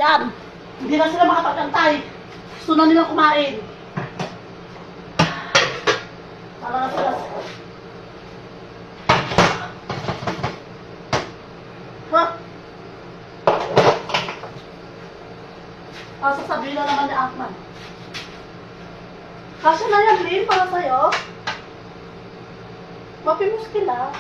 Yan. Hindi na sila makapagantay. Gusto na nilang kumain. Talaga sila. Ha? Sasabihin na naman ni Akman. Kasya na yan, Lynn, para sa'yo. Mapimos kila.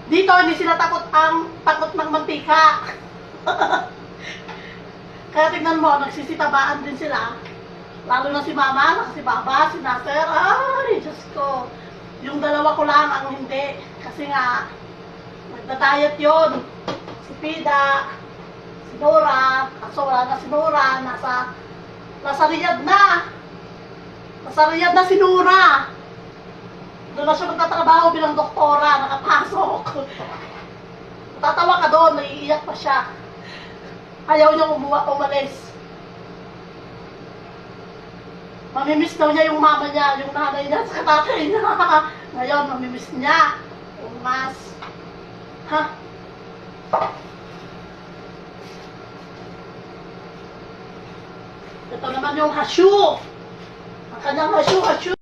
Dito, hindi sila takot ng mantika. Kaya tingnan mo, nagsisitabaan din sila. Lalo na si Mama, si Baba, si Nasser. Ay, Diyos ko. Yung dalawa ko lang ang hindi. Kasi nga, nagda-diet yun. Si Pida, si Nora. Kaso wala na si Nora. Nasa Riyadh na. Nasa Riyadh na si Nora. Doon na siya magtatrabaho bilang doktora, nakapasok. Tatawa ka doon, naiiyak pa siya. Ayaw niya umalis. Mamimiss daw niya yung mama niya, yung nanay niya, sa tatay niya. Ngayon, mamimiss niya. Umas. Ha? Ito naman yung hasyu. Ang kanyang hasyu.